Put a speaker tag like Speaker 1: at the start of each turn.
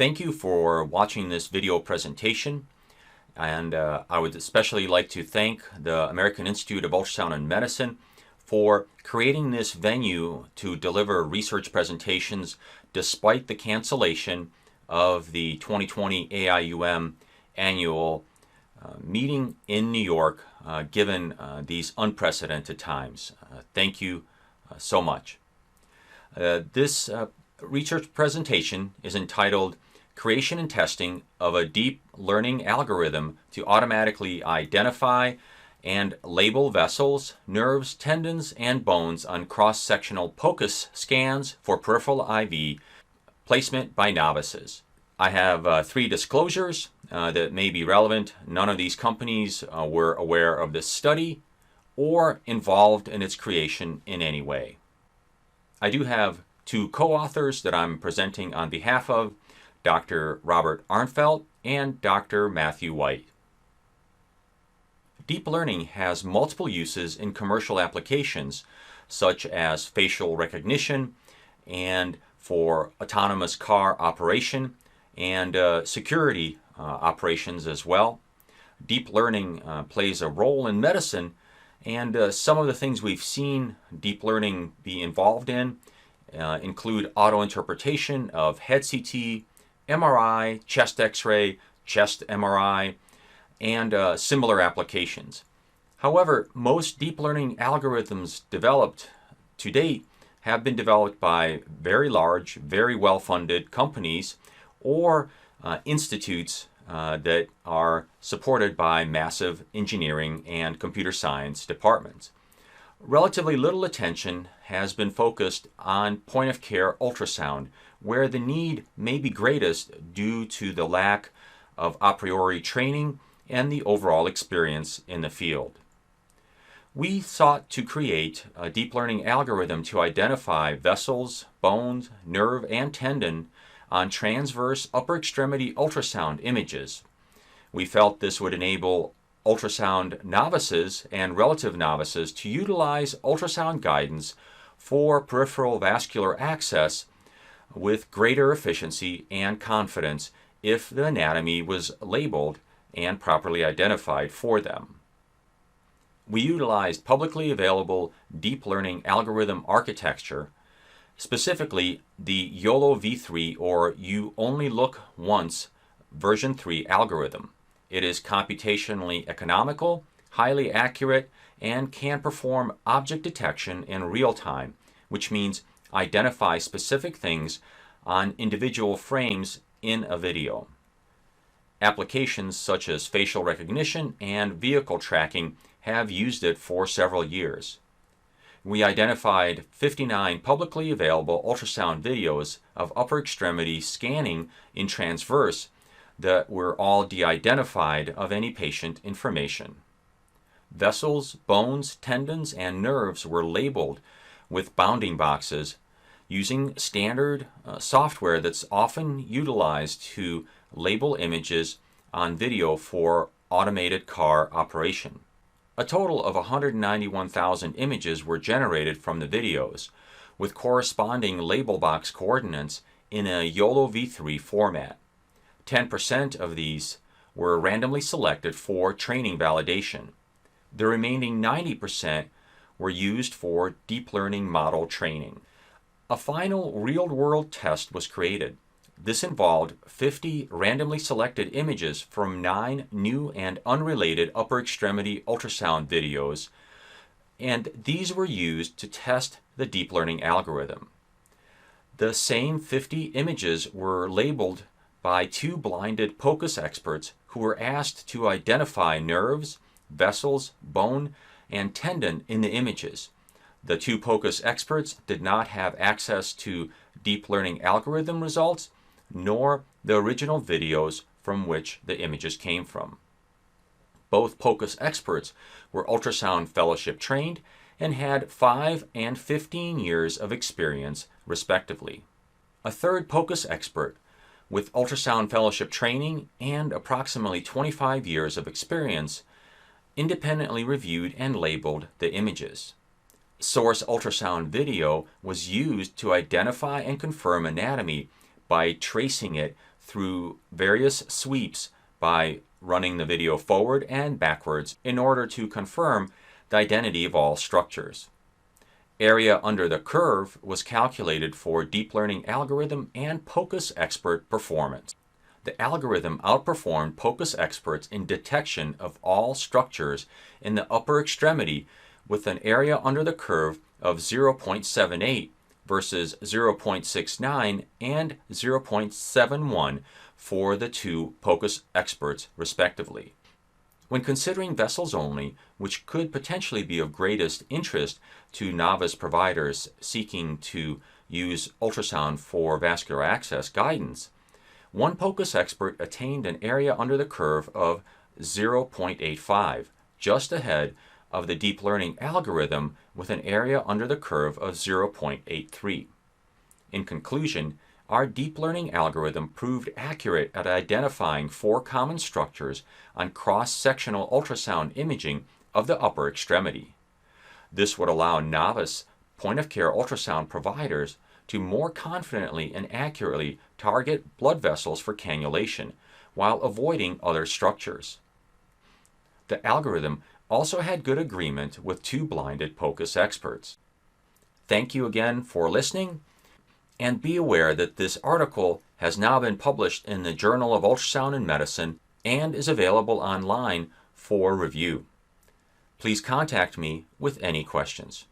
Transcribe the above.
Speaker 1: Thank you for watching this video presentation, and I would especially like to thank the American Institute of Ultrasound and Medicine for creating this venue to deliver research presentations despite the cancellation of the 2020 AIUM annual meeting in New York given these unprecedented times. Thank you so much. This research presentation is entitled Creation and Testing of a Deep Learning Algorithm to Automatically Identify and Label Vessels, Nerves, Tendons, and Bones on Cross-Sectional POCUS Scans for Peripheral IV Placement by Novices. I have three disclosures that may be relevant. None of these companies were aware of this study or involved in its creation in any way. I do have two co-authors that I'm presenting on behalf of, Dr. Robert Arnfelt and Dr. Matthew White. Deep learning has multiple uses in commercial applications, such as facial recognition and for autonomous car operation and security operations as well. Deep learning plays a role in medicine, and some of the things we've seen deep learning be involved in include auto-interpretation of head CT, MRI, chest X-ray, chest MRI, and similar applications. However, most deep learning algorithms developed to date have been developed by very large, very well-funded companies or institutes that are supported by massive engineering and computer science departments. Relatively little attention has been focused on point-of-care ultrasound, where the need may be greatest due to the lack of a priori training and the overall experience in the field. We sought to create a deep learning algorithm to identify vessels, bones, nerve, and tendon on transverse upper extremity ultrasound images. We felt this would enable ultrasound novices and relative novices to utilize ultrasound guidance for peripheral vascular access with greater efficiency and confidence if the anatomy was labeled and properly identified for them. We utilized publicly available deep learning algorithm architecture, specifically the YOLO v3 or You Only Look Once version 3 algorithm. It is computationally economical, highly accurate, and can perform object detection in real time, which means identify specific things on individual frames in a video. Applications such as facial recognition and vehicle tracking have used it for several years. We identified 59 publicly available ultrasound videos of upper extremity scanning in transverse that were all de-identified of any patient information. Vessels, bones, tendons, and nerves were labeled with bounding boxes using standard software that's often utilized to label images on video for automated car operation. A total of 191,000 images were generated from the videos, with corresponding label box coordinates in a YOLO v3 format. 10% of these were randomly selected for training validation. The remaining 90% were used for deep learning model training. A final real-world test was created. This involved 50 randomly selected images from 9 new and unrelated upper extremity ultrasound videos, and these were used to test the deep learning algorithm. The same 50 images were labeled by 2 blinded POCUS experts who were asked to identify nerves, vessels, bone, and tendon in the images. The 2 POCUS experts did not have access to deep learning algorithm results, nor the original videos from which the images came from. Both POCUS experts were ultrasound fellowship trained and had 5 and 15 years of experience, respectively. A third POCUS expert with ultrasound fellowship training and approximately 25 years of experience independently reviewed and labeled the images. Source ultrasound video was used to identify and confirm anatomy by tracing it through various sweeps by running the video forward and backwards in order to confirm the identity of all structures. Area under the curve was calculated for deep learning algorithm and POCUS expert performance. The algorithm outperformed POCUS experts in detection of all structures in the upper extremity with an area under the curve of 0.78 versus 0.69 and 0.71 for the two POCUS experts respectively. When considering vessels only, which could potentially be of greatest interest to novice providers seeking to use ultrasound for vascular access guidance, one POCUS expert attained an area under the curve of 0.85, just ahead of the deep learning algorithm with an area under the curve of 0.83. In conclusion, our deep learning algorithm proved accurate at identifying 4 common structures on cross-sectional ultrasound imaging of the upper extremity. This would allow novice point-of-care ultrasound providers to more confidently and accurately target blood vessels for cannulation while avoiding other structures. The algorithm also had good agreement with 2 blinded POCUS experts. Thank you again for listening, and be aware that this article has now been published in the Journal of Ultrasound and Medicine and is available online for review. Please contact me with any questions.